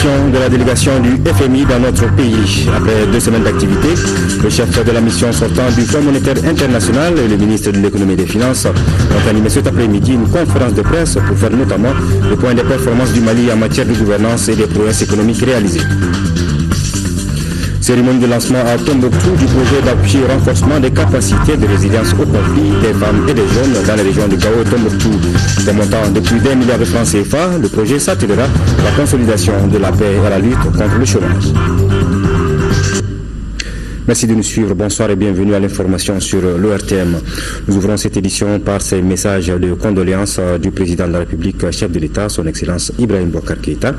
consolidation de la délégation du FMI dans notre pays. Après 2 semaines d'activité, le chef de la mission sortant du Fonds monétaire international et le ministre de l'économie et des finances ont animé cet après-midi une conférence de presse pour faire notamment le point des performances du Mali en matière de gouvernance et des prouesses économiques réalisées. Cérémonie de lancement à Tombouctou du projet d'appui au renforcement des capacités de résilience au conflit des femmes et des jeunes dans les régions de Gao et Tombouctou. Des montants de plus d'1 milliard de francs CFA, le projet s'attirera à la consolidation de la paix et à la lutte contre le chômage. Merci de nous suivre. Bonsoir et bienvenue à l'information sur l'ORTM. Nous ouvrons cette édition par ces messages de condoléances du président de la République, chef de l'État, son Excellence Ibrahim Boubacar Keïta,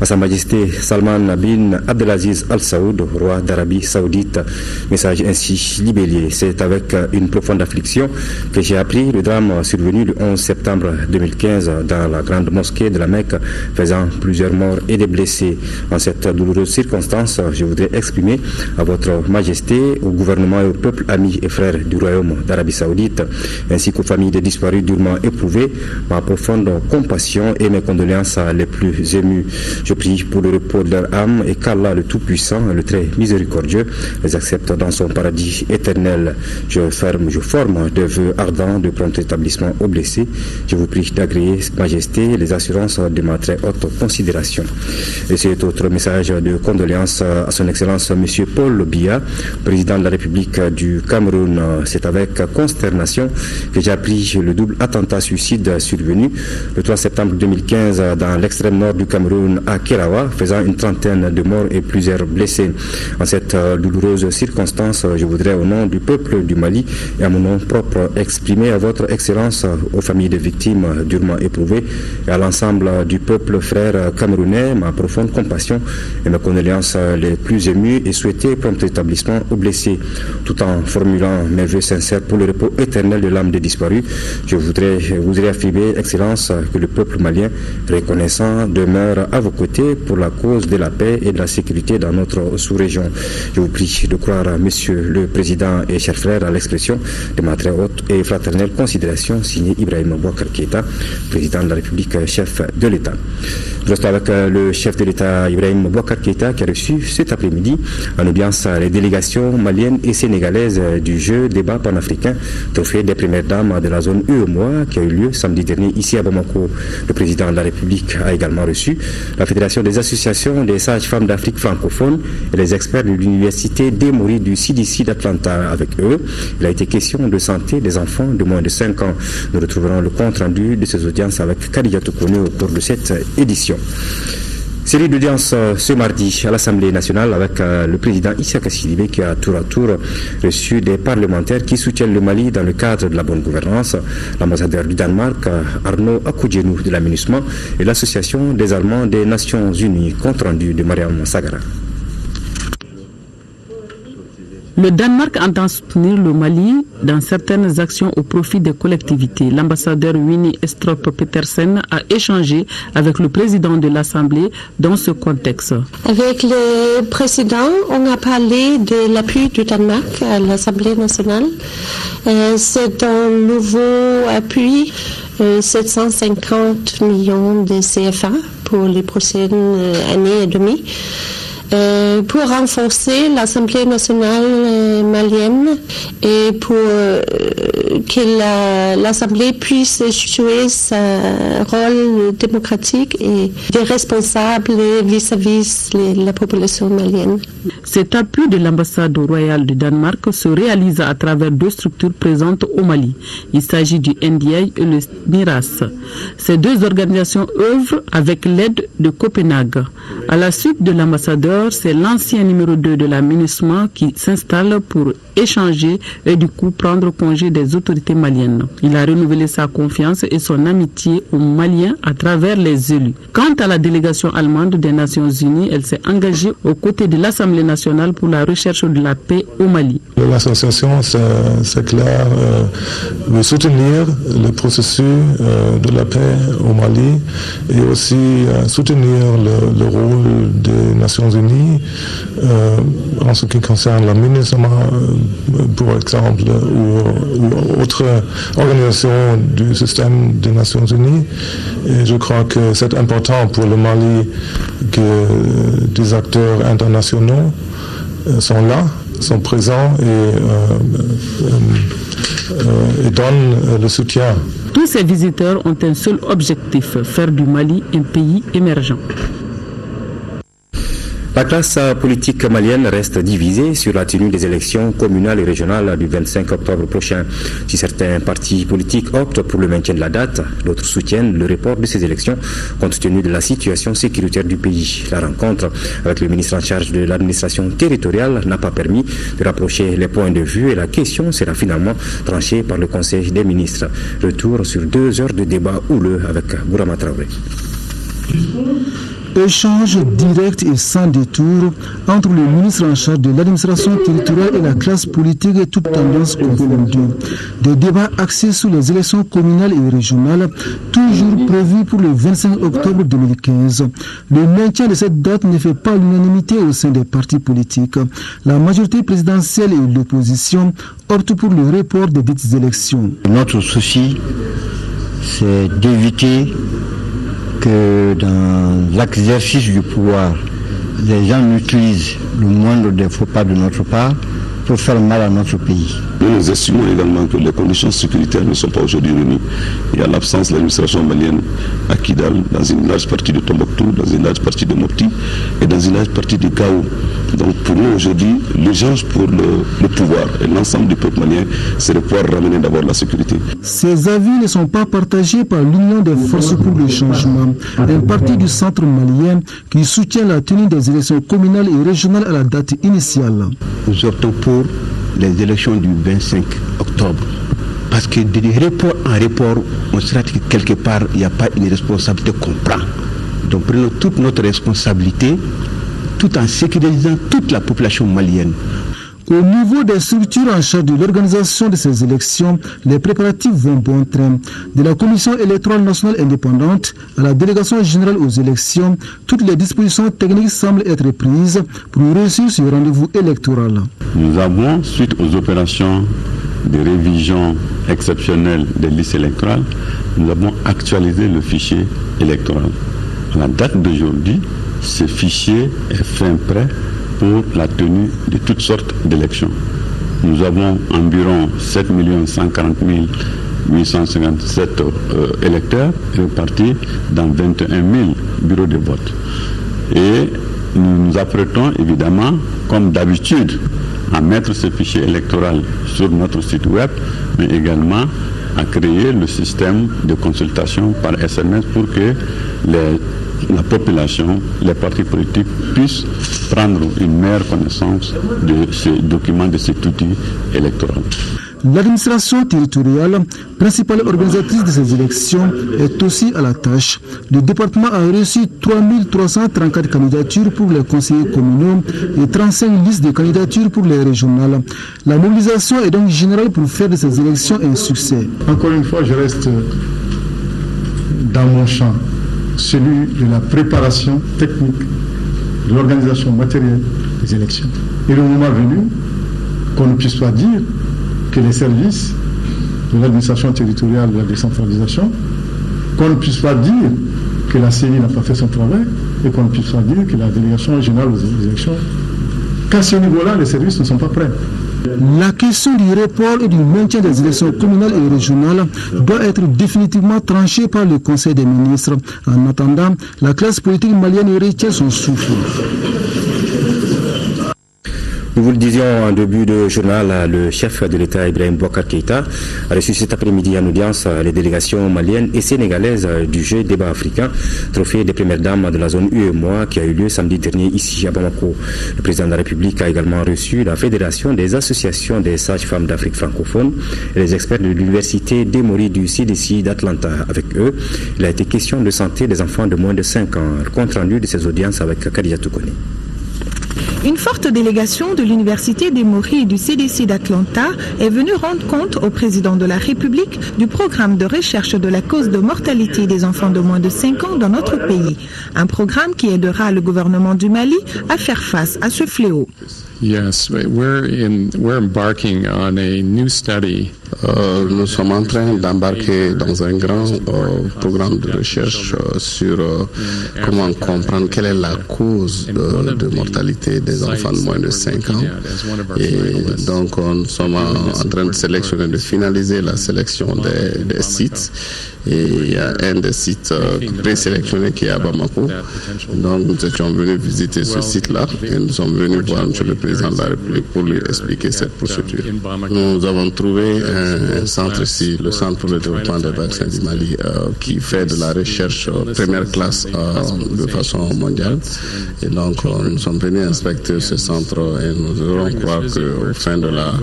à Sa Majesté Salman bin Abdelaziz Al Saoud, roi d'Arabie Saoudite. Message ainsi libellé. C'est avec une profonde affliction que j'ai appris le drame survenu le 11 septembre 2015 dans la grande mosquée de la Mecque, faisant plusieurs morts et des blessés. En cette douloureuse circonstance, je voudrais exprimer à votre Majesté, au gouvernement et au peuple amis et frères du Royaume d'Arabie Saoudite, ainsi qu'aux familles des disparus durement éprouvées, ma profonde compassion et mes condoléances les plus émues. Je prie pour le repos de leur âme et qu'Allah le Tout-Puissant, le très miséricordieux, les accepte dans son paradis éternel. Je forme des vœux ardents de prompt établissement aux blessés. Je vous prie d'agréer, Majesté, les assurances de ma très haute considération. Et cet autre message de condoléances à son Excellence M. Paul Biya, président de la République du Cameroun. C'est avec consternation que j'ai appris le double attentat suicide survenu le 3 septembre 2015 dans l'extrême nord du Cameroun à Kerawa, faisant une trentaine de morts et plusieurs blessés. En cette douloureuse circonstance, je voudrais au nom du peuple du Mali et à mon nom propre exprimer à votre Excellence, aux familles des victimes durement éprouvées et à l'ensemble du peuple frère camerounais ma profonde compassion et mes condoléances les plus émues et souhaiter prompt établissement aux blessés. Tout en formulant mes vœux sincères pour le repos éternel de l'âme des disparus, je voudrais affirmer, Excellence, que le peuple malien reconnaissant demeure à vos côtés pour la cause de la paix et de la sécurité dans notre sous-région. Je vous prie de croire, Monsieur le Président et chers frères, à l'expression de ma très haute et fraternelle considération, signé Ibrahim Boubacar Keïta, président de la République, chef de l'État. Je reste avec le chef de l'État, Ibrahim Boubacar Keïta, qui a reçu cet après-midi en audience les délégations maliennes et sénégalaises du jeu débat panafricain, trophée des premières dames de la zone UEMOA, qui a eu lieu samedi dernier ici à Bamako. Le président de la République a également reçu la Fédération des associations des sages-femmes d'Afrique francophone et les experts de l'université d'Emory du CDC d'Atlanta. Avec eux, il a été question de santé des enfants de moins de 5 ans. Nous retrouverons le compte rendu de ces audiences avec Kadidia Toukone au cours de cette édition. Série d'audience ce mardi à l'Assemblée nationale avec le président Issaka Sidibé qui a tour à tour reçu des parlementaires qui soutiennent le Mali dans le cadre de la bonne gouvernance, l'ambassadeur du Danemark Arnaud Akudjenou de la MINUSMA et l'association des Allemands des Nations Unies. Compte rendu de Mariam Sagara. Le Danemark entend soutenir le Mali dans certaines actions au profit des collectivités. L'ambassadeur Winnie Estrup Petersen a échangé avec le président de l'Assemblée dans ce contexte. Avec le président, on a parlé de l'appui du Danemark à l'Assemblée nationale. C'est un nouveau appui, 750 millions de CFA pour les prochaines années et demie. Pour renforcer l'Assemblée nationale malienne et pour que l'Assemblée puisse jouer son rôle démocratique et responsable vis-à-vis la population malienne. Cet appui de l'ambassade royale du Danemark se réalise à travers 2 structures présentes au Mali. Il s'agit du NDI et le MIRAS. Ces 2 organisations œuvrent avec l'aide de Copenhague. À la suite de l'ambassadeur, c'est l'ancien numéro 2 de la MINUSMA qui s'installe pour échanger et du coup prendre congé des autorités maliennes. Il a renouvelé sa confiance et son amitié aux Maliens à travers les élus. Quant à la délégation allemande des Nations Unies, elle s'est engagée aux côtés de l'Assemblée nationale pour la recherche de la paix au Mali. L'association, c'est clair, de soutenir le processus de la paix au Mali et aussi soutenir le rôle des Nations Unies en ce qui concerne la MINUSMA par exemple, ou autres organisations du système des Nations Unies. Et je crois que c'est important pour le Mali que des acteurs internationaux sont là, sont présents et donnent le soutien. Tous ces visiteurs ont un seul objectif, faire du Mali un pays émergent. La classe politique malienne reste divisée sur la tenue des élections communales et régionales du 25 octobre prochain. Si certains partis politiques optent pour le maintien de la date, d'autres soutiennent le report de ces élections compte tenu de la situation sécuritaire du pays. La rencontre avec le ministre en charge de l'administration territoriale n'a pas permis de rapprocher les points de vue et la question sera finalement tranchée par le Conseil des ministres. Retour sur 2 heures de débat houleux avec Bourama Traoré. Échange direct et sans détour entre le ministre en charge de l'administration territoriale et la classe politique et toutes tendances confondues. Des débats axés sur les élections communales et régionales, toujours prévus pour le 25 octobre 2015. Le maintien de cette date ne fait pas l'unanimité au sein des partis politiques. La majorité présidentielle et l'opposition optent pour le report des dites élections. Notre souci, c'est d'éviter que dans l'exercice du pouvoir, les gens utilisent le moindre des faux pas de notre part pour faire mal à notre pays. Nous estimons également que les conditions sécuritaires ne sont pas aujourd'hui réunies. Il y a l'absence de l'administration malienne à Kidal, dans une large partie de Tombouctou, dans une large partie de Mopti et dans une large partie de Gao. Donc pour nous aujourd'hui, l'urgence pour le pouvoir et l'ensemble du peuple malien, c'est de pouvoir ramener d'abord la sécurité. Ces avis ne sont pas partagés par l'Union des forces pour le changement, un parti du centre malien qui soutient la tenue des élections communales et régionales à la date initiale. Nous optons pour les élections du 25 octobre. Parce que de report en report, on sera que quelque part, il n'y a pas une responsabilité qu'on prend. Donc prenons toute notre responsabilité, tout en sécurisant toute la population malienne. Au niveau des structures en charge de l'organisation de ces élections, les préparatifs vont bon train. De la Commission électorale nationale indépendante à la délégation générale aux élections, toutes les dispositions techniques semblent être prises pour réussir ce rendez-vous électoral. Nous avons, suite aux opérations de révision exceptionnelle des listes électorales, nous avons actualisé le fichier électoral. À la date d'aujourd'hui, ce fichier est fin prêt pour la tenue de toutes sortes d'élections. Nous avons environ 7 140 857 électeurs répartis dans 21 000 bureaux de vote. Et nous nous apprêtons évidemment, comme d'habitude, à mettre ce fichier électoral sur notre site web, mais également à créer le système de consultation par SMS pour que la population, les partis politiques puissent prendre une meilleure connaissance de ces documents, de cet outil électoral. L'administration territoriale, principale organisatrice de ces élections, est aussi à la tâche. Le département a reçu 3334 candidatures pour les conseillers communaux et 35 listes de candidatures pour les régionales. La mobilisation est donc générale pour faire de ces élections un succès. Encore une fois, je reste dans mon champ, celui de la préparation technique, de l'organisation matérielle des élections. Et le moment venu, qu'on ne puisse pas dire que les services de l'administration territoriale de la décentralisation, qu'on ne puisse pas dire que la CENI n'a pas fait son travail et qu'on ne puisse pas dire que la délégation générale aux élections, qu'à ce niveau-là, les services ne sont pas prêts. La question du report et du maintien des élections communales et régionales doit être définitivement tranchée par le Conseil des ministres. En attendant, la classe politique malienne retient son souffle. Nous vous le disions en début de journal, le chef de l'État Ibrahim Boubacar Keïta a reçu cet après-midi en audience les délégations maliennes et sénégalaises du jeu débat africain, trophée des premières dames de la zone UEMOA qui a eu lieu samedi dernier ici à Bamako. Le président de la République a également reçu la Fédération des associations des sages-femmes d'Afrique francophone et les experts de l'université d'Emory du CDC d'Atlanta. Avec eux, il a été question de santé des enfants de moins de 5 ans. Le compte rendu de ces audiences avec Kadia Toukoni. Une forte délégation de l'Université d'Emory et du CDC d'Atlanta est venue rendre compte au président de la République du programme de recherche de la cause de mortalité des enfants de moins de 5 ans dans notre pays. Un programme qui aidera le gouvernement du Mali à faire face à ce fléau. Yes, we're embarking on a new study. Nous sommes en train d'embarquer dans un grand programme de recherche sur comment comprendre quelle est la cause de mortalité des enfants de moins de 5 ans. Et donc, nous sommes en train de sélectionner, de finaliser la sélection des sites. Et il y a un des sites présélectionnés qui est à Bamako. Donc, nous étions venus visiter ce site-là et nous sommes venus voir M. le Président de la République pour lui expliquer cette procédure. Nous avons trouvé un centre ici, le Centre pour le développement des vaccins du Mali, qui fait de la recherche première classe de façon mondiale. Et donc, nous sommes venus inspecter ce centre et nous allons croire qu'au fin de la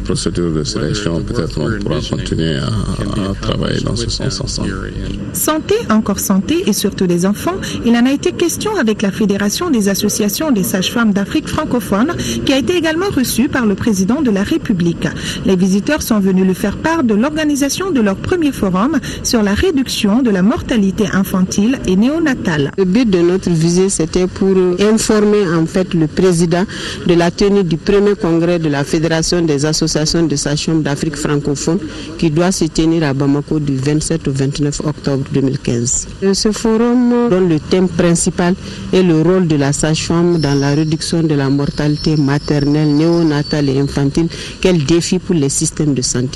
procédure de sélection, peut-être on pourra continuer à travailler dans ce sens ensemble. Santé, encore santé et surtout des enfants, il en a été question avec la Fédération des associations des sages-femmes d'Afrique francophone qui a été également reçue par le président de la République. Les visiteurs sont venus lui faire part de l'organisation de leur premier forum sur la réduction de la mortalité infantile et néonatale. Le but de notre visite, c'était pour informer en fait le président de la tenue du premier congrès de la Fédération des associations de sages-femmes d'Afrique francophone qui doit se tenir à Bamako du 27 au 29 octobre 2015. Ce forum, dont le thème principal est le rôle de la sage-femme dans la réduction de la mortalité maternelle, néonatale et infantile, quel défi pour les systèmes de santé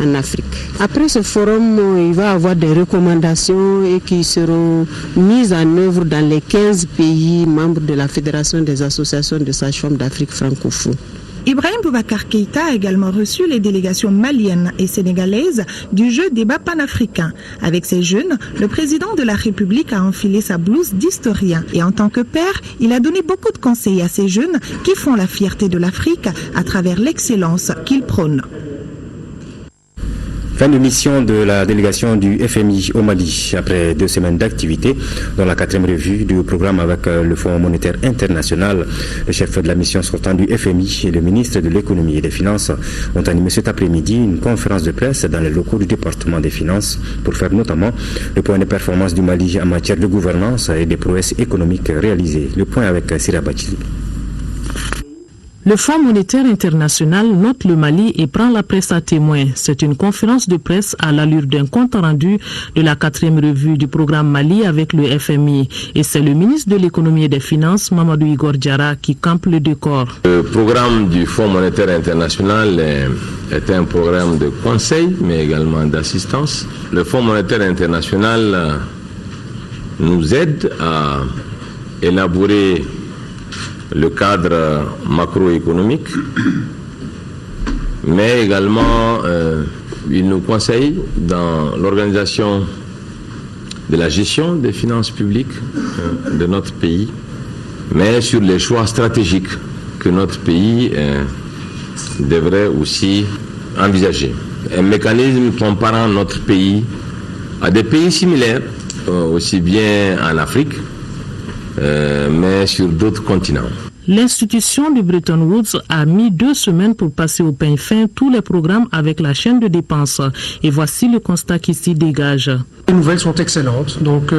en Afrique. Après ce forum, il va y avoir des recommandations et qui seront mises en œuvre dans les 15 pays membres de la Fédération des associations de sages-femmes d'Afrique francophone. Ibrahim Boubacar Keïta a également reçu les délégations maliennes et sénégalaises du jeu débat panafricain. Avec ces jeunes, le président de la République a enfilé sa blouse d'historien. Et en tant que père, il a donné beaucoup de conseils à ces jeunes qui font la fierté de l'Afrique à travers l'excellence qu'ils prônent. Fin de mission de la délégation du FMI au Mali après 2 semaines d'activité dans la 4e revue du programme avec le Fonds monétaire international. Le chef de la mission sortant du FMI et le ministre de l'économie et des finances ont animé cet après-midi une conférence de presse dans les locaux du département des finances pour faire notamment le point de performance du Mali en matière de gouvernance et des prouesses économiques réalisées. Le point avec Sira Bachili. Le Fonds monétaire international note le Mali et prend la presse à témoin. C'est une conférence de presse à l'allure d'un compte rendu de la 4e revue du programme Mali avec le FMI. Et c'est le ministre de l'économie et des finances, Mamadou Igor Diarra, qui campe le décor. Le programme du Fonds monétaire international est un programme de conseil, mais également d'assistance. Le Fonds monétaire international nous aide à élaborer le cadre macroéconomique, mais également il nous conseille dans l'organisation de la gestion des finances publiques de notre pays, mais sur les choix stratégiques que notre pays devrait aussi envisager. Un mécanisme comparant notre pays à des pays similaires, aussi bien en Afrique, mais sur d'autres continents. L'institution de Bretton Woods a mis 2 semaines pour passer au peigne fin tous les programmes avec la chaîne de dépenses. Et voici le constat qui s'y dégage. Les nouvelles sont excellentes. Donc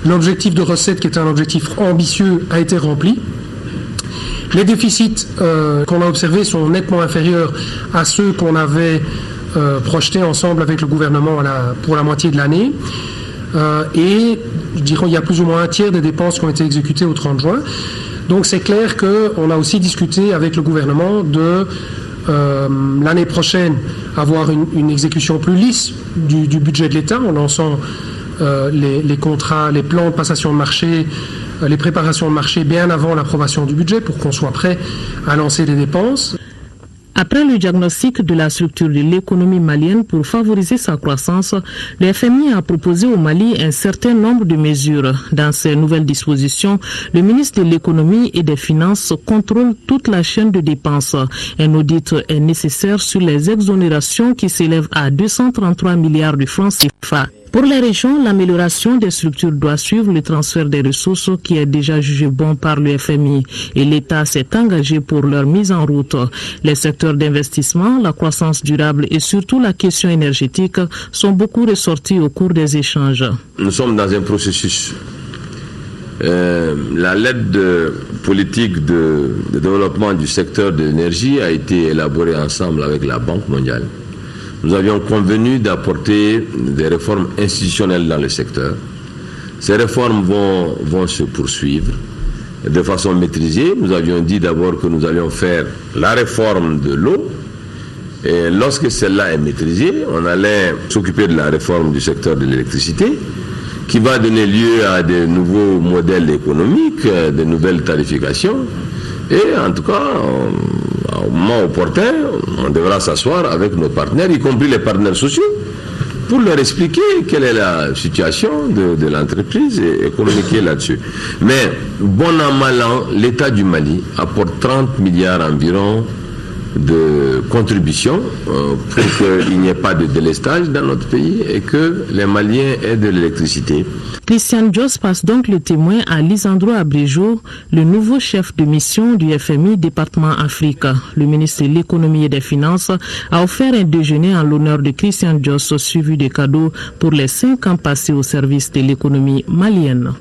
l'objectif de recette, qui est un objectif ambitieux, a été rempli. Les déficits qu'on a observés sont nettement inférieurs à ceux qu'on avait projetés ensemble avec le gouvernement pour la moitié de l'année. Et je dirais il y a plus ou moins un tiers des dépenses qui ont été exécutées au 30 juin. Donc c'est clair qu'on a aussi discuté avec le gouvernement de l'année prochaine avoir une exécution plus lisse du budget de l'État en lançant les contrats, les plans de passation de marché, les préparations de marché bien avant l'approbation du budget pour qu'on soit prêt à lancer des dépenses. Après le diagnostic de la structure de l'économie malienne pour favoriser sa croissance, le FMI a proposé au Mali un certain nombre de mesures. Dans ces nouvelles dispositions, le ministre de l'économie et des finances contrôle toute la chaîne de dépenses. Un audit est nécessaire sur les exonérations qui s'élèvent à 233 milliards de francs CFA. Pour les régions, l'amélioration des structures doit suivre le transfert des ressources qui est déjà jugé bon par le FMI et l'État s'est engagé pour leur mise en route. Les secteurs d'investissement, la croissance durable et surtout la question énergétique sont beaucoup ressortis au cours des échanges. Nous sommes dans un processus. La lettre de politique de développement du secteur de l'énergie a été élaborée ensemble avec la Banque mondiale. Nous avions convenu d'apporter des réformes institutionnelles dans le secteur. Ces réformes vont se poursuivre de façon maîtrisée. Nous avions dit d'abord que nous allions faire la réforme de l'eau. Et lorsque celle-là est maîtrisée, on allait s'occuper de la réforme du secteur de l'électricité, qui va donner lieu à de nouveaux modèles économiques, de nouvelles tarifications. Et en tout cas, au moment opportun, on devra s'asseoir avec nos partenaires, y compris les partenaires sociaux, pour leur expliquer quelle est la situation de l'entreprise et communiquer là-dessus. Mais, bon an, mal an, l'État du Mali apporte 30 milliards environ de contributions pour qu'il n'y ait pas de délestage dans notre pays et que les Maliens aient de l'électricité. Christian Dios passe donc le témoin à Lisandro Abrejo, le nouveau chef de mission du FMI département Afrique. Le ministre de l'économie et des finances a offert un déjeuner en l'honneur de Christian Dios suivi de cadeaux pour les 5 ans passés au service de l'économie malienne.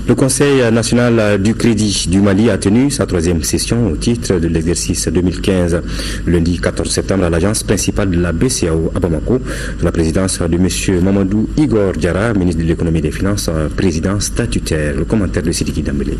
Le Conseil national du crédit du Mali a tenu sa 3e session au titre de l'exercice 2015. Lundi 14 septembre, à l'agence principale de la BCEAO à Bamako, sous la présidence de M. Mamadou Igor Diarra, ministre de l'économie et des finances, président statutaire. Le commentaire de Sidiki Dambélé.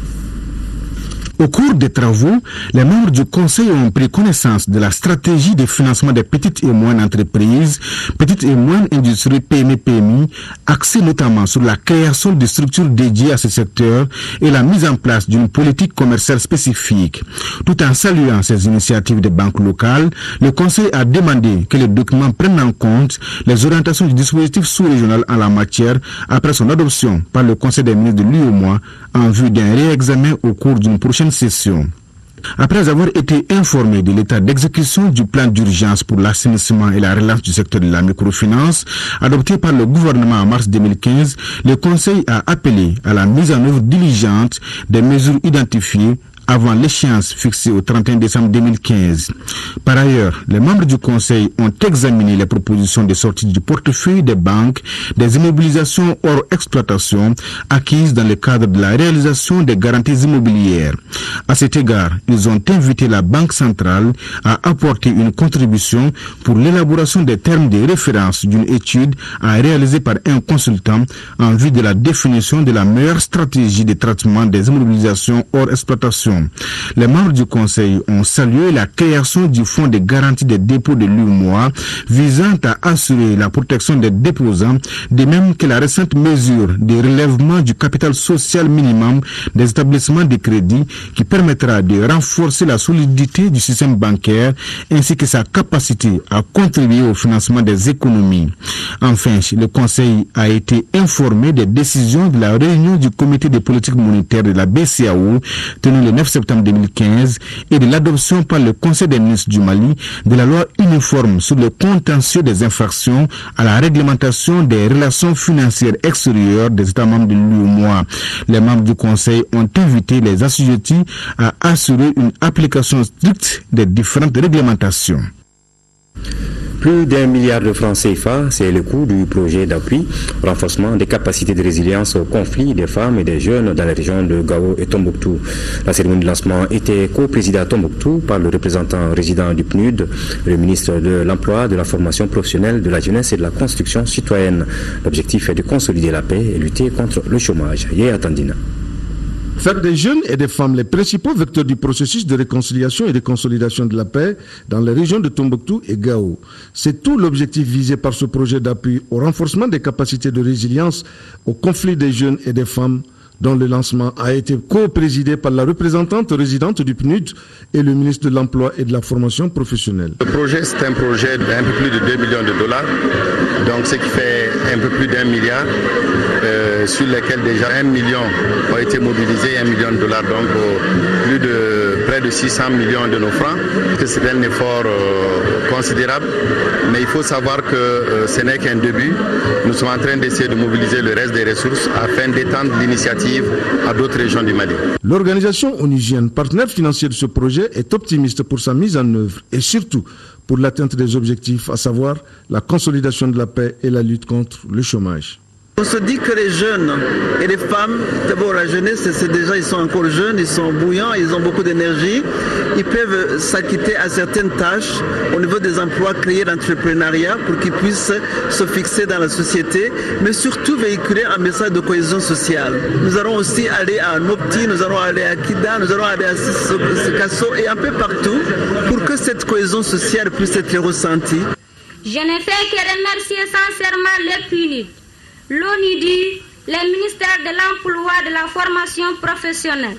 Au cours des travaux, les membres du Conseil ont pris connaissance de la stratégie de financement des petites et moyennes entreprises, petites et moyennes industries PME-PMI, axée notamment sur la création de structures dédiées à ce secteur et la mise en place d'une politique commerciale spécifique. Tout en saluant ces initiatives des banques locales, le Conseil a demandé que les documents prennent en compte les orientations du dispositif sous-régional en la matière après son adoption par le Conseil des ministres de l'UEMOA en vue d'un réexamen au cours d'une prochaine session. Après avoir été informé de l'état d'exécution du plan d'urgence pour l'assainissement et la relance du secteur de la microfinance, adopté par le gouvernement en mars 2015, le Conseil a appelé à la mise en œuvre diligente des mesures identifiées avant l'échéance fixée au 31 décembre 2015. Par ailleurs, les membres du Conseil ont examiné les propositions de sortie du portefeuille des banques, des immobilisations hors exploitation acquises dans le cadre de la réalisation des garanties immobilières. À cet égard, ils ont invité la Banque centrale à apporter une contribution pour l'élaboration des termes de référence d'une étude à réaliser par un consultant en vue de la définition de la meilleure stratégie de traitement des immobilisations hors exploitation. Les membres du Conseil ont salué la création du fonds de garantie des dépôts de l'UEMOA visant à assurer la protection des déposants, de même que la récente mesure de relèvement du capital social minimum des établissements de crédit qui permettra de renforcer la solidité du système bancaire ainsi que sa capacité à contribuer au financement des économies. Enfin, le Conseil a été informé des décisions de la réunion du comité de politique monétaire de la BCEAO tenue le 9 septembre 2015 et de l'adoption par le Conseil des ministres du Mali de la loi uniforme sur le contentieux des infractions à la réglementation des relations financières extérieures des États membres de l'UEMOA. Les membres du Conseil ont invité les assujettis à assurer une application stricte des différentes réglementations. Plus d'1 milliard de francs CFA, c'est le coût du projet d'appui au renforcement des capacités de résilience aux conflits des femmes et des jeunes dans les régions de Gao et Tombouctou. La cérémonie de lancement était co-présidée à Tombouctou par le représentant résident du PNUD, le ministre de l'Emploi, de la formation professionnelle, de la jeunesse et de la construction citoyenne. L'objectif est de consolider la paix et lutter contre le chômage. Yéa Tandina. Faire des jeunes et des femmes les principaux vecteurs du processus de réconciliation et de consolidation de la paix dans les régions de Tombouctou et Gao. C'est tout l'objectif visé par ce projet d'appui au renforcement des capacités de résilience aux conflits des jeunes et des femmes, dont le lancement a été co-présidé par la représentante résidente du PNUD et le ministre de l'Emploi et de la formation professionnelle. Le projet, c'est un projet d'un peu plus de 2 millions de dollars, donc ce qui fait un peu plus d'1 milliard, sur lesquels déjà 1 million ont été mobilisés, 1 million de dollars, donc près de 600 millions de nos francs. C'est un effort considérable, mais il faut savoir que ce n'est qu'un début. Nous sommes en train d'essayer de mobiliser le reste des ressources afin d'étendre l'initiative à d'autres régions du Mali. L'organisation onusienne, partenaire financier de ce projet, est optimiste pour sa mise en œuvre et surtout pour l'atteinte des objectifs, à savoir la consolidation de la paix et la lutte contre le chômage. On se dit que les jeunes et les femmes, d'abord la jeunesse, c'est déjà, ils sont encore jeunes, ils sont bouillants, ils ont beaucoup d'énergie, ils peuvent s'acquitter à certaines tâches au niveau des emplois, créer l'entrepreneuriat pour qu'ils puissent se fixer dans la société, mais surtout véhiculer un message de cohésion sociale. Nous allons aussi aller à Nopti, nous allons aller à Kida, nous allons aller à Sikasso et un peu partout pour que cette cohésion sociale puisse être ressentie. Je ne fais que remercier sincèrement les PUNID, l'ONIDI, les ministères de l'Emploi, de la formation professionnelle,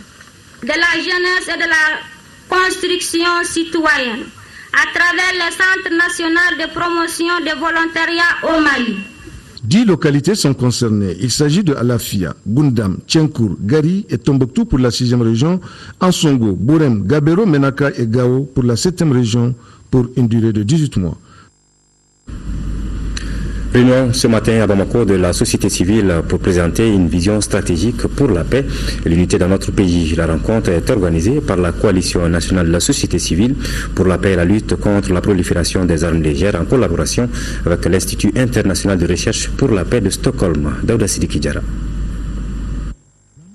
de la jeunesse et de la construction citoyenne, à travers le Centre national de promotion du volontariat au Mali. 10 localités sont concernées. Il s'agit de Alafia, Gundam, Tchenkour, Gari et Tombouctou pour la 6e région, Ansongo, Bourem, Gabero, Menaka et Gao pour la 7e région pour une durée de 18 mois. Réunion ce matin à Bamako de la société civile pour présenter une vision stratégique pour la paix et l'unité dans notre pays. La rencontre est organisée par la Coalition nationale de la société civile pour la paix et la lutte contre la prolifération des armes légères en collaboration avec l'Institut international de recherche pour la paix de Stockholm. Daouda Sidiki Diarra.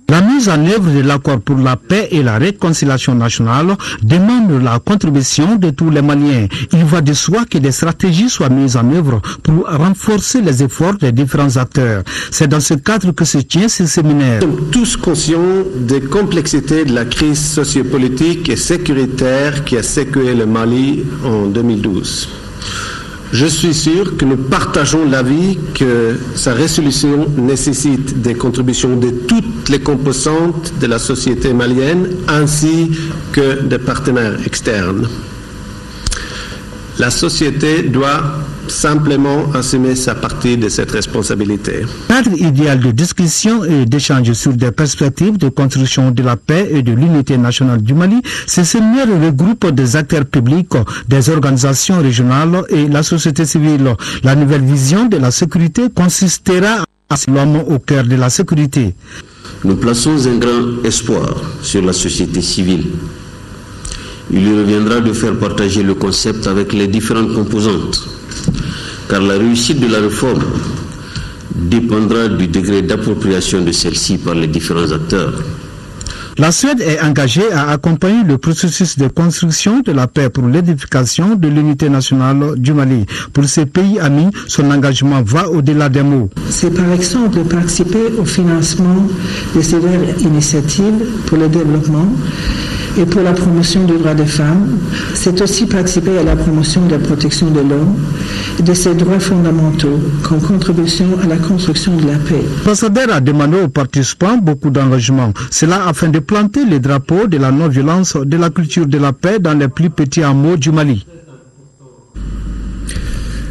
La mise en œuvre de l'accord pour la paix et la réconciliation nationale demande la contribution de tous les Maliens. Il va de soi que des stratégies soient mises en œuvre pour renforcer les efforts des différents acteurs. C'est dans ce cadre que se tient ce séminaire. Nous sommes tous conscients des complexités de la crise sociopolitique et sécuritaire qui a secoué le Mali en 2012. Je suis sûr que nous partageons l'avis que sa résolution nécessite des contributions de toutes les composantes de la société malienne ainsi que des partenaires externes. La société doit simplement assumer sa partie de cette responsabilité. Cadre idéal de discussion et d'échange sur des perspectives de construction de la paix et de l'unité nationale du Mali, ce séminaire regroupe des acteurs publics, des organisations régionales et la société civile. La nouvelle vision de la sécurité consistera à l'homme au cœur de la sécurité. Nous plaçons un grand espoir sur la société civile. Il lui reviendra de faire partager le concept avec les différentes composantes, car la réussite de la réforme dépendra du degré d'appropriation de celle-ci par les différents acteurs. La Suède est engagée à accompagner le processus de construction de la paix pour l'édification de l'unité nationale du Mali. Pour ces pays amis, son engagement va au-delà des mots. C'est par exemple de participer au financement de sévères initiatives pour le développement et pour la promotion des droits des femmes. C'est aussi participer à la promotion de la protection de l'homme et de ses droits fondamentaux comme contribution à la construction de la paix. L'ambassadeur a demandé aux participants beaucoup d'engagement. Cela afin de planter les drapeaux de la non-violence, de la culture de la paix dans les plus petits hameaux du Mali.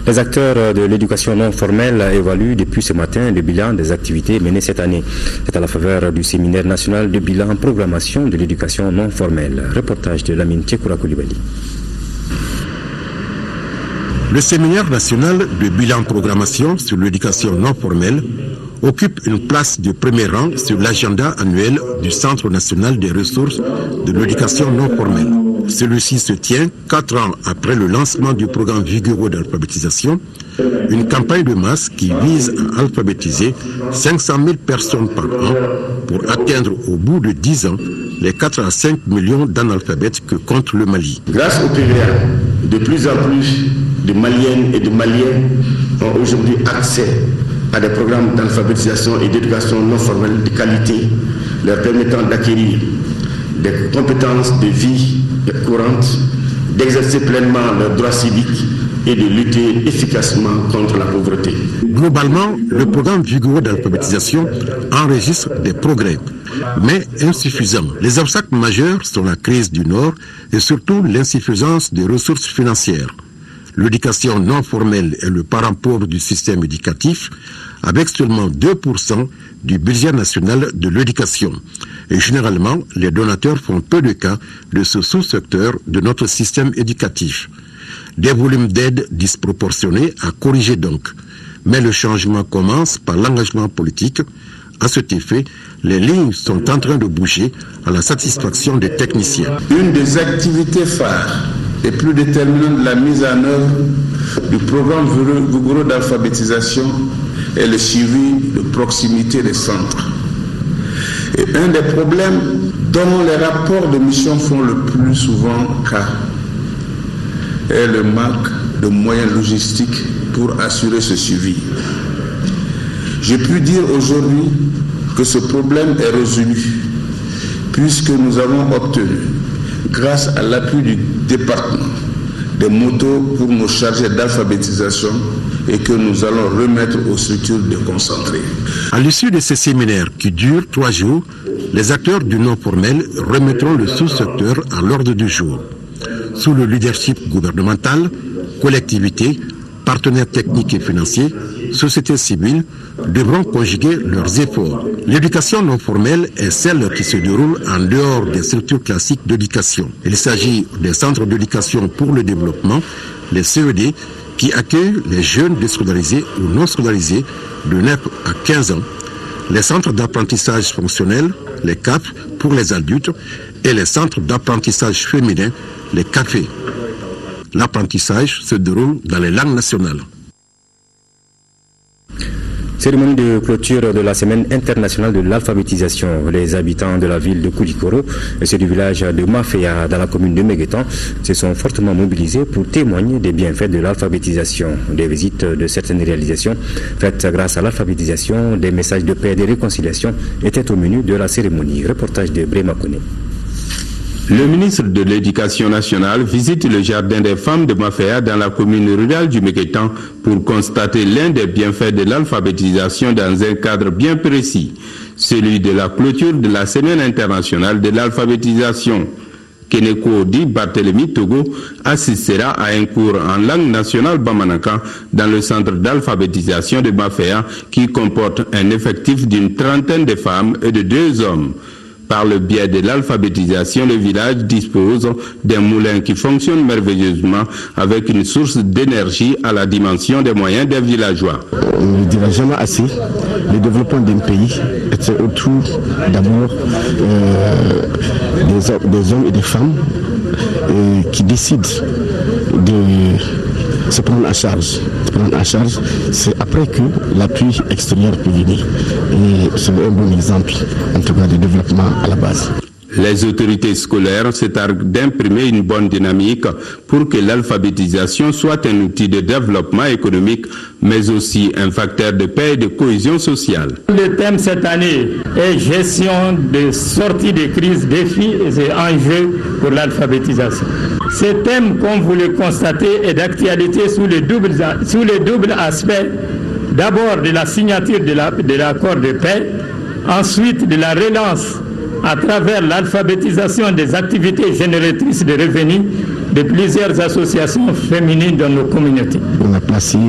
Les acteurs de l'éducation non formelle évaluent depuis ce matin le bilan des activités menées cette année. C'est à la faveur du séminaire national de bilan programmation de l'éducation non formelle. Reportage de Lamine Tchekoura Koulibaly. Le séminaire national de bilan programmation sur l'éducation non formelle occupe une place de premier rang sur l'agenda annuel du Centre national des ressources de l'éducation non formelle. Celui-ci se tient 4 ans après le lancement du programme vigoureux d'alphabétisation, une campagne de masse qui vise à alphabétiser 500 000 personnes par an pour atteindre au bout de 10 ans les 4 à 5 millions d'analphabètes que compte le Mali. Grâce au PVA, de plus en plus de Maliennes et de Maliens ont aujourd'hui accès à des programmes d'alphabétisation et d'éducation non formelle de qualité, leur permettant d'acquérir des compétences de vie courante, d'exercer pleinement leurs droits civiques et de lutter efficacement contre la pauvreté. Globalement, le programme vigoureux d'alphabétisation enregistre des progrès, mais insuffisants. Les obstacles majeurs sont la crise du Nord et surtout l'insuffisance des ressources financières. L'éducation non formelle est le parent pauvre du système éducatif, avec seulement 2% du budget national de l'éducation. Et généralement, les donateurs font peu de cas de ce sous-secteur de notre système éducatif. Des volumes d'aide disproportionnés à corriger donc. Mais le changement commence par l'engagement politique. À cet effet, les lignes sont en train de bouger à la satisfaction des techniciens. Une des activités phares et plus déterminantes de la mise en œuvre du programme vigoureux d'alphabétisation est le suivi de proximité des centres. Et un des problèmes dont les rapports de mission font le plus souvent cas est le manque de moyens logistiques pour assurer ce suivi. J'ai pu dire aujourd'hui que ce problème est résolu, puisque nous avons obtenu, grâce à l'appui du département, des motos pour nos chargés d'alphabétisation et que nous allons remettre aux structures déconcentrées. À l'issue de ces séminaires qui durent 3 jours, les acteurs du non formel remettront le sous-secteur à l'ordre du jour. Sous le leadership gouvernemental, collectivités, partenaires techniques et financiers, sociétés civiles devront conjuguer leurs efforts. L'éducation non formelle est celle qui se déroule en dehors des structures classiques d'éducation. Il s'agit des centres d'éducation pour le développement, les CED, qui accueillent les jeunes déscolarisés ou non scolarisés de 9 à 15 ans, les centres d'apprentissage fonctionnel, les CAF pour les adultes, et les centres d'apprentissage féminin, les CAFé. L'apprentissage se déroule dans les langues nationales. Cérémonie de clôture de la semaine internationale de l'alphabétisation. Les habitants de la ville de Koulikoro et ceux du village de Maféa dans la commune de Meguetan se sont fortement mobilisés pour témoigner des bienfaits de l'alphabétisation. Des visites de certaines réalisations faites grâce à l'alphabétisation, des messages de paix et de réconciliation étaient au menu de la cérémonie. Reportage de Brema Kone. Le ministre de l'Éducation nationale visite le jardin des femmes de Maféa dans la commune rurale du Meguetan pour constater l'un des bienfaits de l'alphabétisation dans un cadre bien précis, celui de la clôture de la semaine internationale de l'alphabétisation. Keneko Di Barthélemy Togo assistera à un cours en langue nationale bamanaka dans le centre d'alphabétisation de Maféa qui comporte un effectif d'une trentaine de femmes et de 2 hommes. Par le biais de l'alphabétisation, le village dispose d'un moulin qui fonctionne merveilleusement avec une source d'énergie à la dimension des moyens des villageois. On ne dira jamais assez. Le développement d'un pays est autour d'abord des hommes et des femmes qui décident de se prendre en charge. C'est après que l'appui extérieur peut venir. Et c'est un bon exemple, en tout cas, de développement à la base. Les autorités scolaires se targuent d'imprimer une bonne dynamique pour que l'alphabétisation soit un outil de développement économique, mais aussi un facteur de paix et de cohésion sociale. Le thème cette année est gestion de sortie de crise, défis et enjeux pour l'alphabétisation. Ce thème, comme vous le constatez, est d'actualité sous le double aspect, d'abord de la signature de l'accord de paix, ensuite de la relance à travers l'alphabétisation des activités génératrices de revenus de plusieurs associations féminines dans nos communautés. On a placé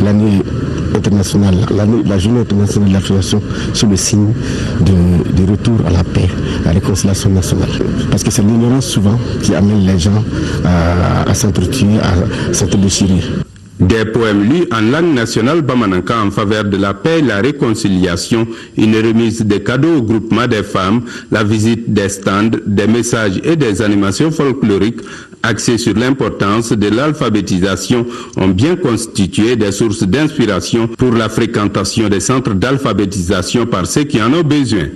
l'année internationale, la journée internationale de l'alphabétisation sous le signe de retour à la paix, à la réconciliation nationale. Parce que c'est l'ignorance souvent qui amène les gens à s'entretuer, à s'entredéchirer. Des poèmes lus en langue nationale bamananka en faveur de la paix et la réconciliation, une remise de cadeaux au groupement des femmes, la visite des stands, des messages et des animations folkloriques axées sur l'importance de l'alphabétisation ont bien constitué des sources d'inspiration pour la fréquentation des centres d'alphabétisation par ceux qui en ont besoin.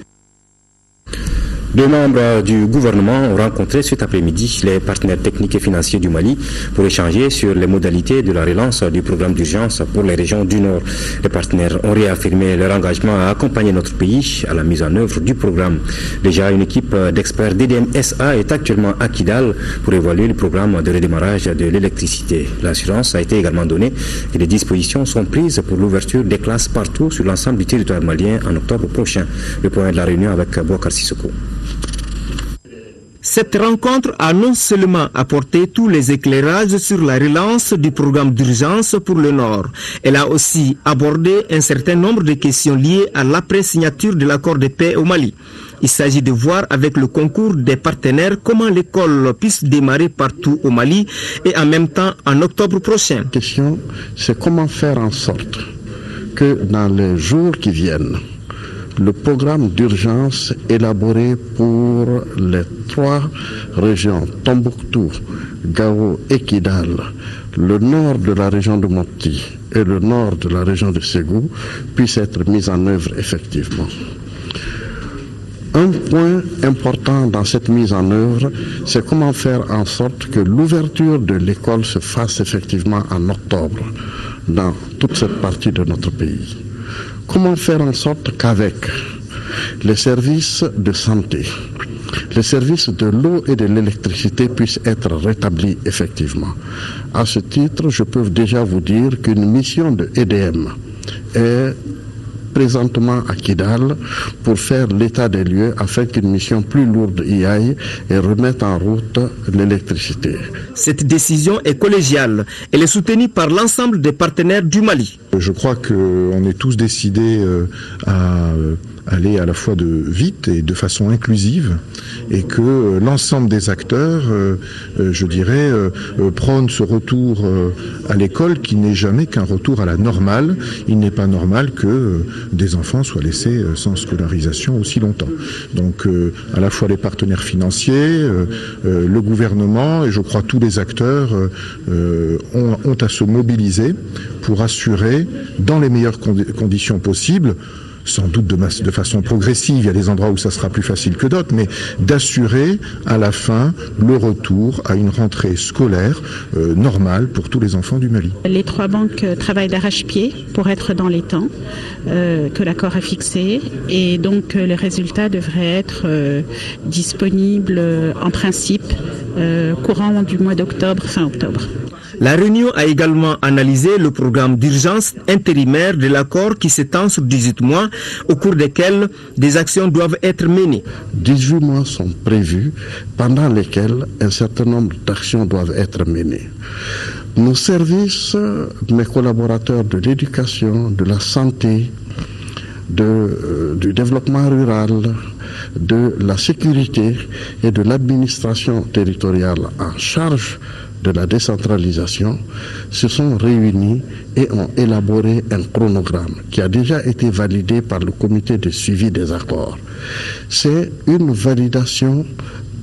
2 membres du gouvernement ont rencontré cet après-midi les partenaires techniques et financiers du Mali pour échanger sur les modalités de la relance du programme d'urgence pour les régions du Nord. Les partenaires ont réaffirmé leur engagement à accompagner notre pays à la mise en œuvre du programme. Déjà, une équipe d'experts d'EDMSA est actuellement à Kidal pour évaluer le programme de redémarrage de l'électricité. L'assurance a été également donnée et les dispositions sont prises pour l'ouverture des classes partout sur l'ensemble du territoire malien en octobre prochain. Le point de la réunion avec Bouakar Sissoko. Cette rencontre a non seulement apporté tous les éclairages sur la relance du programme d'urgence pour le Nord, elle a aussi abordé un certain nombre de questions liées à l'après-signature de l'accord de paix au Mali. Il s'agit de voir avec le concours des partenaires comment l'école puisse démarrer partout au Mali et en même temps en octobre prochain. La question, c'est comment faire en sorte que dans les jours qui viennent, le programme d'urgence élaboré pour les 3 régions, Tombouctou, Gao et Kidal, le nord de la région de Mopti et le nord de la région de Ségou, puisse être mis en œuvre effectivement. Un point important dans cette mise en œuvre, c'est comment faire en sorte que l'ouverture de l'école se fasse effectivement en octobre dans toute cette partie de notre pays. Comment faire en sorte qu'avec les services de santé, les services de l'eau et de l'électricité puissent être rétablis effectivement. À ce titre, je peux déjà vous dire qu'une mission de EDM est présentement à Kidal pour faire l'état des lieux afin qu'une mission plus lourde y aille et remette en route l'électricité. Cette décision est collégiale. Elle est soutenue par l'ensemble des partenaires du Mali. Je crois qu'on est tous décidés à aller à la fois de vite et de façon inclusive et que l'ensemble des acteurs, je dirais, prônent ce retour à l'école qui n'est jamais qu'un retour à la normale. Il n'est pas normal que des enfants soient laissés sans scolarisation aussi longtemps. Donc à la fois les partenaires financiers, le gouvernement et je crois tous les acteurs ont à se mobiliser pour assurer dans les meilleures conditions possibles, sans doute de façon progressive, il y a des endroits où ça sera plus facile que d'autres, mais d'assurer à la fin le retour à une rentrée scolaire normale pour tous les enfants du Mali. Les 3 banques travaillent d'arrache-pied pour être dans les temps que l'accord a fixé et donc les résultats devraient être disponibles en principe courant du mois d'octobre, fin octobre. La réunion a également analysé le programme d'urgence intérimaire de l'accord qui s'étend sur 18 mois, au cours desquels des actions doivent être menées. 18 mois sont prévus, pendant lesquels un certain nombre d'actions doivent être menées. Nos services, mes collaborateurs de l'éducation, de la santé, du développement rural, de la sécurité et de l'administration territoriale en charge de la décentralisation se sont réunis et ont élaboré un chronogramme qui a déjà été validé par le comité de suivi des accords. C'est une validation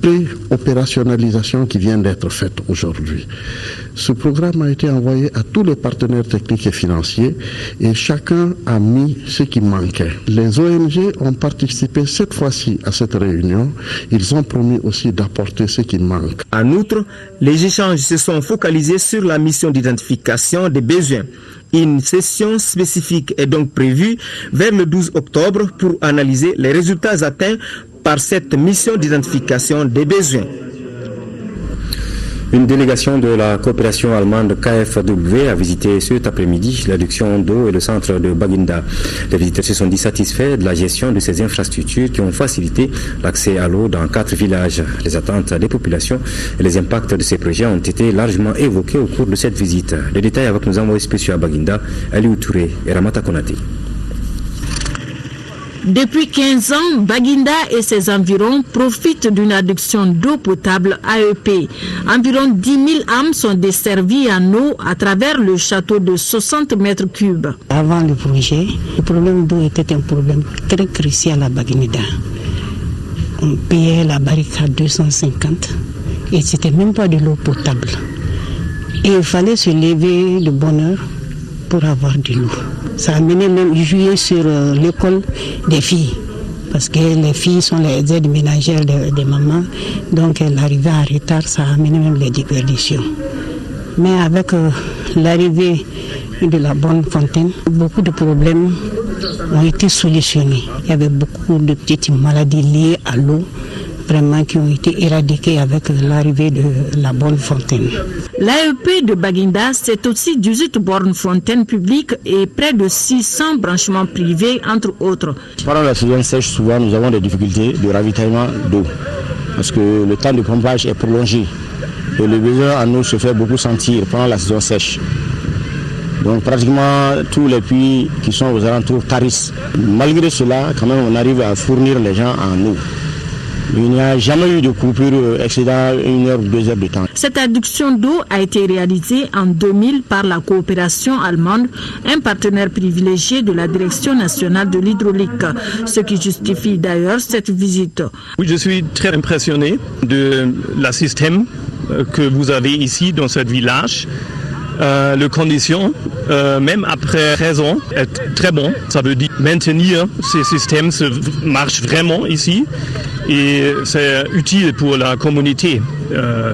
pré-opérationnalisation qui vient d'être faite aujourd'hui. Ce programme a été envoyé à tous les partenaires techniques et financiers et chacun a mis ce qui manquait. Les ONG ont participé cette fois-ci à cette réunion. Ils ont promis aussi d'apporter ce qui manque. En outre, les échanges se sont focalisés sur la mission d'identification des besoins. Une session spécifique est donc prévue vers le 12 octobre pour analyser les résultats atteints par cette mission d'identification des besoins. Une délégation de la coopération allemande KfW a visité cet après-midi l'adduction d'eau et le centre de Baginda. Les visiteurs se sont dit satisfaits de la gestion de ces infrastructures qui ont facilité l'accès à l'eau dans 4 villages. Les attentes des populations et les impacts de ces projets ont été largement évoqués au cours de cette visite. Les détails avec nos envoyés spéciaux à Baginda, Aliou Touré et Ramata Konate. Depuis 15 ans, Baginda et ses environs profitent d'une adduction d'eau potable AEP. Environ 10 000 âmes sont desservies en eau à travers le château de 60 mètres cubes. Avant le projet, le problème d'eau était un problème très crucial à Baginda. On payait la barrique à 250 et c'était même pas de l'eau potable. Et il fallait se lever de bonne heure pour avoir de l'eau. Ça a mené même jouer sur l'école des filles, parce que les filles sont les aides ménagères des mamans, donc l'arrivée en retard, ça a amené même les déperditions. Mais avec l'arrivée de la bonne fontaine, beaucoup de problèmes ont été solutionnés. Il y avait beaucoup de petites maladies liées à l'eau, vraiment qui ont été éradiquées avec l'arrivée de la bonne fontaine. L'AEP de Baginda, c'est aussi 18 bornes fontaines publiques et près de 600 branchements privés, entre autres. Pendant la saison sèche, souvent, nous avons des difficultés de ravitaillement d'eau. parce que le temps de pompage est prolongé et le besoin en eau se fait beaucoup sentir pendant la saison sèche. Donc pratiquement tous les puits qui sont aux alentours tarissent. Malgré cela, quand même, on arrive à fournir les gens en eau. Il n'y a jamais eu de coupure excédant 1 heure ou 2 heures de temps. Cette adduction d'eau a été réalisée en 2000 par la coopération allemande, un partenaire privilégié de la Direction nationale de l'hydraulique, ce qui justifie d'ailleurs cette visite. Oui, je suis très impressionné de la système que vous avez ici dans ce village. Les conditions, même après 13 ans, est très bon. Ça veut dire maintenir ces systèmes marche vraiment ici. Et c'est utile pour la communauté,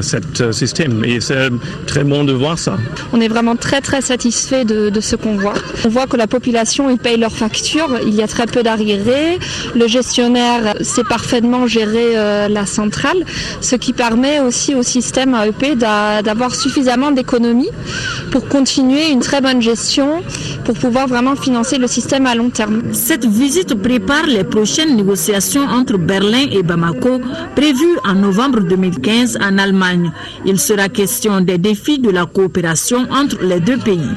cet système. Et c'est très bon de voir ça. On est vraiment très très satisfait de ce qu'on voit. On voit que la population, ils payent leurs factures. Il y a très peu d'arriérés. Le gestionnaire sait parfaitement gérer la centrale, ce qui permet aussi au système AEP d'avoir suffisamment d'économies pour continuer une très bonne gestion, pour pouvoir vraiment financer le système à long terme. Cette visite prépare les prochaines négociations entre Berlin et Bamako, prévues en novembre 2015 en Allemagne. Il sera question des défis de la coopération entre les deux pays.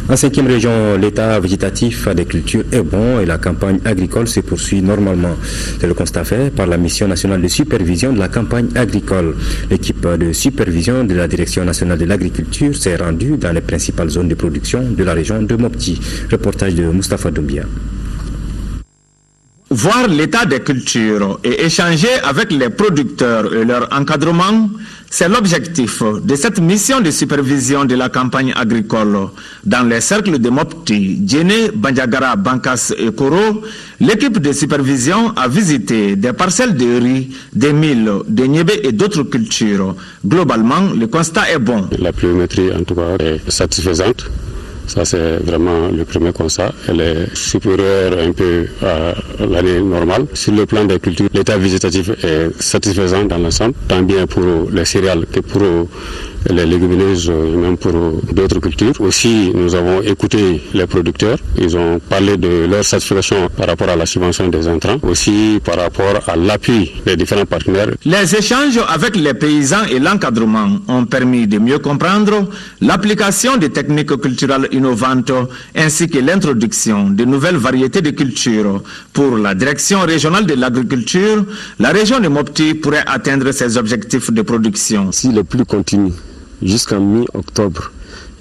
En 5e région, l'état végétatif des cultures est bon et la campagne agricole se poursuit normalement. C'est le constat fait par la mission nationale de supervision de la campagne agricole. L'équipe de supervision de la Direction nationale de l'agriculture s'est rendue dans les principales zones de production de la région de Mopti. Reportage de Moustapha Doumbia. Voir l'état des cultures et échanger avec les producteurs et leur encadrement, c'est l'objectif de cette mission de supervision de la campagne agricole. Dans les cercles de Mopti, Djéné, Bandiagara, Bankas et Koro, l'équipe de supervision a visité des parcelles de riz, des milles, des niébés et d'autres cultures. Globalement, le constat est bon. La pluviométrie, en tout cas, est satisfaisante. Ça, c'est vraiment le premier constat. Elle est supérieure un peu à l'année normale. Sur le plan des cultures, l'état végétatif est satisfaisant dans l'ensemble, tant bien pour les céréales que pour les légumineuses et même pour d'autres cultures. Aussi, nous avons écouté les producteurs. Ils ont parlé de leur satisfaction par rapport à la subvention des intrants, aussi par rapport à l'appui des différents partenaires. Les échanges avec les paysans et l'encadrement ont permis de mieux comprendre l'application des techniques culturelles innovantes ainsi que l'introduction de nouvelles variétés de cultures. Pour la direction régionale de l'agriculture, la région de Mopti pourrait atteindre ses objectifs de production. Si le plus continue jusqu'en mi-octobre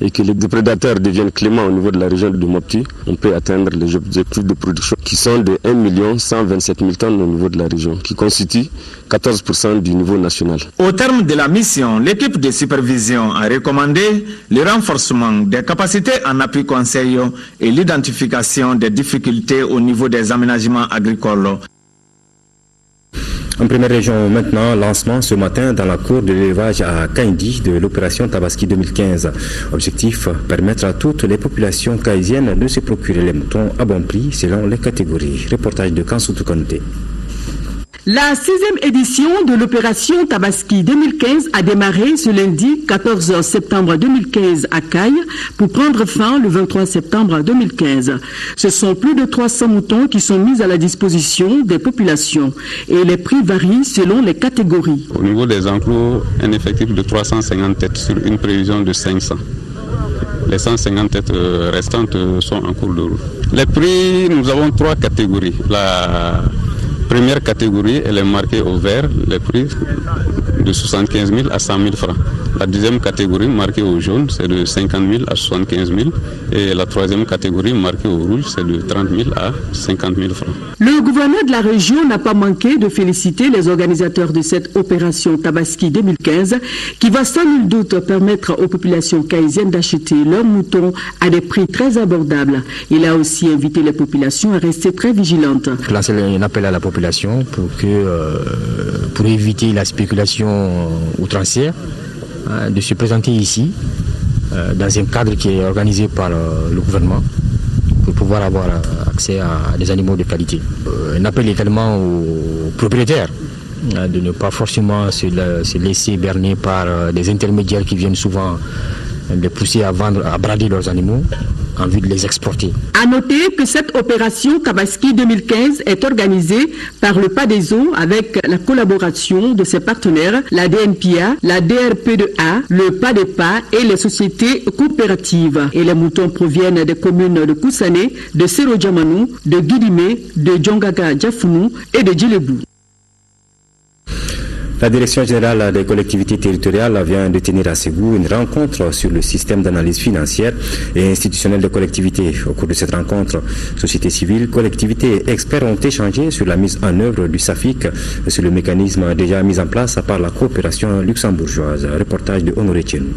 et que les prédateurs deviennent cléments au niveau de la région de Mopti, on peut atteindre les objectifs de production qui sont de 1 127 000 tonnes au niveau de la région, qui constituent 14% du niveau national. Au terme de la mission, l'équipe de supervision a recommandé le renforcement des capacités en appui conseil et l'identification des difficultés au niveau des aménagements agricoles. En première région maintenant, lancement ce matin dans la cour de l'élevage à Kaindi de l'opération Tabaski 2015. Objectif, permettre à toutes les populations kaïsiennes de se procurer les moutons à bon prix selon les catégories. Reportage de Kansoutou Kanté. La 6e édition de l'opération Tabaski 2015 a démarré ce lundi 14 septembre 2015 à Caille pour prendre fin le 23 septembre 2015. Ce sont plus de 300 moutons qui sont mis à la disposition des populations et les prix varient selon les catégories. Au niveau des enclos, un effectif de 350 têtes sur une prévision de 500. Les 150 têtes restantes sont en cours de route. Les prix, nous avons 3 catégories. La première catégorie, elle est marquée au vert, les prix de 75 000 à 100 000 francs. La deuxième catégorie, marquée au jaune, c'est de 50 000 à 75 000. Et la troisième catégorie, marquée au rouge, c'est de 30 000 à 50 000 francs. Le gouverneur de la région n'a pas manqué de féliciter les organisateurs de cette opération Tabaski 2015 qui va sans nul doute permettre aux populations kaïsiennes d'acheter leurs moutons à des prix très abordables. Il a aussi invité les populations à rester très vigilantes. Lancer un appel à la population pour éviter la spéculation outrancière, de se présenter ici dans un cadre qui est organisé par le gouvernement pour pouvoir avoir accès à des animaux de qualité. Un appel également aux propriétaires de ne pas forcément se laisser berner par des intermédiaires qui viennent souvent les pousser à vendre, à brader leurs animaux en vue de les exporter. À noter que cette opération Tabaski 2015 est organisée par le PADESO avec la collaboration de ses partenaires, la DNPA, la DRP2A, le PADEPA et les sociétés coopératives. Et les moutons proviennent des communes de Koussané, de Sero-Djamanou, de Guidimé, de Djongaga-Djafounou et de Djilebou. La Direction générale des collectivités territoriales vient de tenir à Ségou une rencontre sur le système d'analyse financière et institutionnelle des collectivités. Au cours de cette rencontre, société civile, collectivités et experts ont échangé sur la mise en œuvre du SAFIC et sur le mécanisme déjà mis en place par la coopération luxembourgeoise. Reportage de Honoré Tchenou.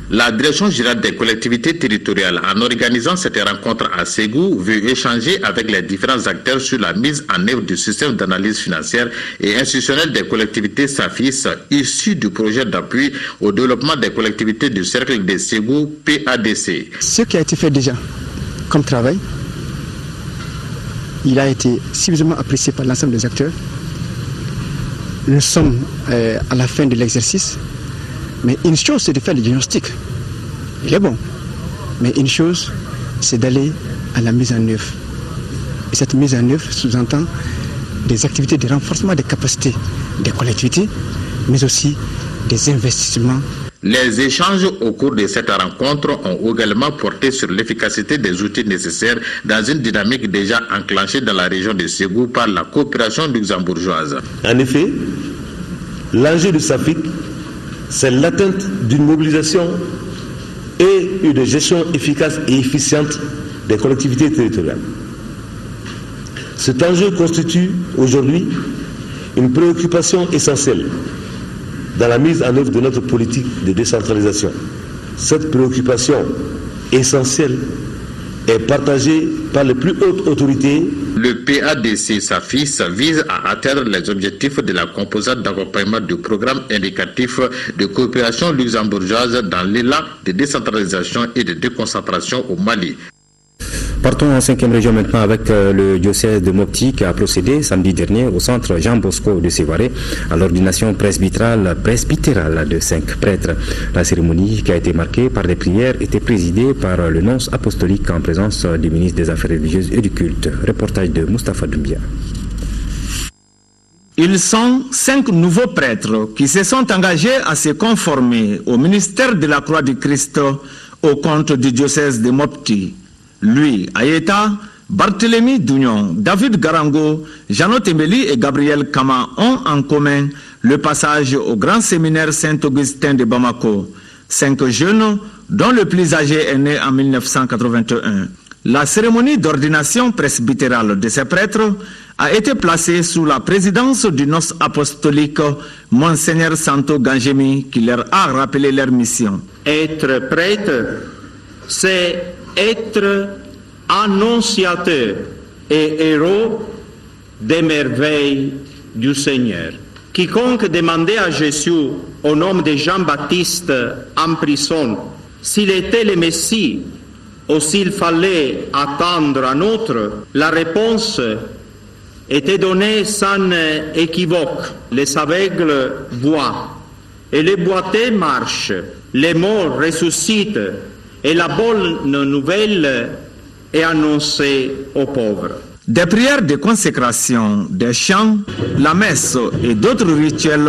La Direction générale des collectivités territoriales, en organisant cette rencontre à Ségou, veut échanger avec les différents acteurs sur la mise en œuvre du système d'analyse financière et institutionnelle des collectivités SAFIS, issu du projet d'appui au développement des collectivités du cercle de Ségou, PADC. Ce qui a été fait déjà comme travail, il a été suffisamment apprécié par l'ensemble des acteurs. Nous sommes à la fin de l'exercice. Mais une chose, c'est de faire le diagnostic. Il est bon. Mais une chose, c'est d'aller à la mise en œuvre. Et cette mise en œuvre sous-entend des activités de renforcement des capacités des collectivités, mais aussi des investissements. Les échanges au cours de cette rencontre ont également porté sur l'efficacité des outils nécessaires dans une dynamique déjà enclenchée dans la région de Ségou par la coopération luxembourgeoise. En effet, l'enjeu du SAFIC, c'est l'atteinte d'une mobilisation et une gestion efficace et efficiente des collectivités territoriales. Cet enjeu constitue aujourd'hui une préoccupation essentielle dans la mise en œuvre de notre politique de décentralisation. Cette préoccupation essentielle est partagée par les plus hautes autorités. Le PADC SAFIS vise à atteindre les objectifs de la composante d'accompagnement du programme indicatif de coopération luxembourgeoise dans l'élan de décentralisation et de déconcentration au Mali. Partons en 5e région maintenant avec le diocèse de Mopti qui a procédé samedi dernier au centre Jean Bosco de Sévaré à l'ordination presbytérale de 5 prêtres. La cérémonie, qui a été marquée par des prières, était présidée par le nonce apostolique en présence du ministre des Affaires religieuses et du culte. Reportage de Moustapha Doumbia. Ils sont 5 nouveaux prêtres qui se sont engagés à se conformer au ministère de la Croix du Christ au compte du diocèse de Mopti. Lui, Ayeta, Barthélemy Dougnon, David Garango, Jeannot Temeli et Gabriel Kama ont en commun le passage au grand séminaire Saint-Augustin de Bamako. 5 jeunes, dont le plus âgé est né en 1981. La cérémonie d'ordination presbytérale de ces prêtres a été placée sous la présidence du nonce apostolique Monseigneur Santo Gangemi, qui leur a rappelé leur mission. Être prêtre, c'est être annonciateur et héros des merveilles du Seigneur. Quiconque demandait à Jésus, au nom de Jean-Baptiste en prison, s'il était le Messie ou s'il fallait attendre un autre, la réponse était donnée sans équivoque. Les aveugles voient et les boiteux marchent, les morts ressuscitent et la bonne nouvelle est annoncée aux pauvres. Des prières de consécration, des chants, la messe et d'autres rituels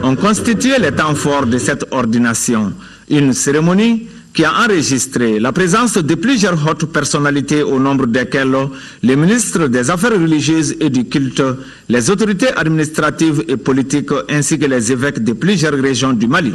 ont constitué les temps forts de cette ordination. Une cérémonie qui a enregistré la présence de plusieurs hautes personnalités au nombre desquelles les ministres des Affaires religieuses et du culte, les autorités administratives et politiques ainsi que les évêques de plusieurs régions du Mali.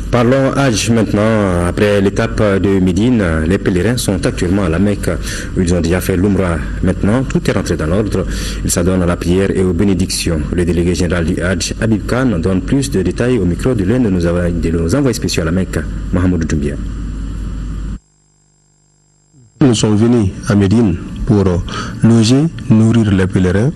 Parlons Hajj maintenant. Après l'étape de Médine, les pèlerins sont actuellement à la Mecque où ils ont déjà fait l'Umrah. Maintenant, tout est rentré dans l'ordre. Ils s'adonnent à la prière et aux bénédictions. Le délégué général du Hajj, Habib Khan, donne plus de détails au micro de l'un de nos envoyés spéciaux à la Mecque, Mohamed Doumbia. Nous sommes venus à Médine pour loger, nourrir les pèlerins,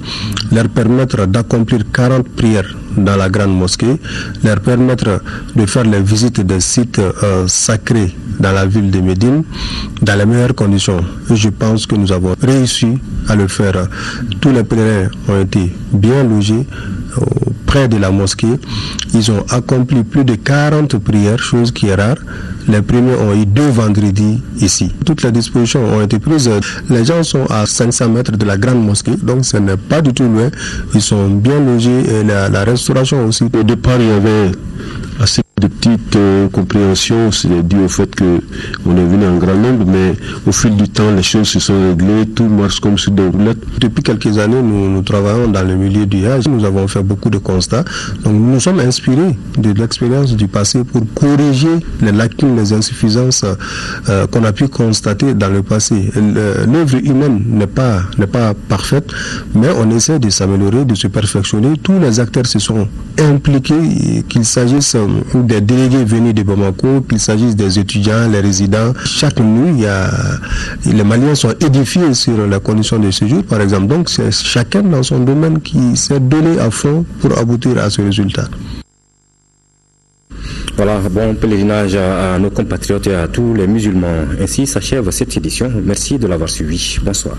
leur permettre d'accomplir 40 prières dans la grande mosquée, leur permettre de faire les visites des sites sacrés dans la ville de Médine dans les meilleures conditions. Et je pense que nous avons réussi à le faire. Tous les pèlerins ont été bien logés, près de la mosquée. Ils ont accompli plus de 40 prières, chose qui est rare. Les premiers ont eu 2 vendredis ici. Toutes les dispositions ont été prises. Les gens sont à 500 mètres de la grande mosquée, donc ce n'est pas du tout loin. Ils sont bien logés et la restauration aussi. Au départ, il y avait assez de petites compréhensions, c'est dû au fait qu'on est venu en grand nombre, mais au fil du temps, les choses se sont réglées, tout marche comme sur des roulettes. Depuis quelques années, nous travaillons dans le milieu du Hajj. Nous avons fait beaucoup de constats. Donc nous nous sommes inspirés de l'expérience du passé pour corriger les lacunes, les insuffisances qu'on a pu constater dans le passé. L'œuvre humaine n'est pas parfaite, mais on essaie de s'améliorer, de se perfectionner. Tous les acteurs se sont impliqués, qu'il s'agisse des délégués venus de Bamako, qu'il s'agisse des étudiants, les résidents. Chaque nuit, les Maliens sont édifiés sur les conditions de séjour, par exemple. Donc, c'est chacun dans son domaine qui s'est donné à fond pour aboutir à ce résultat. Voilà, bon pèlerinage à nos compatriotes et à tous les musulmans. Ainsi s'achève cette édition. Merci de l'avoir suivi. Bonsoir.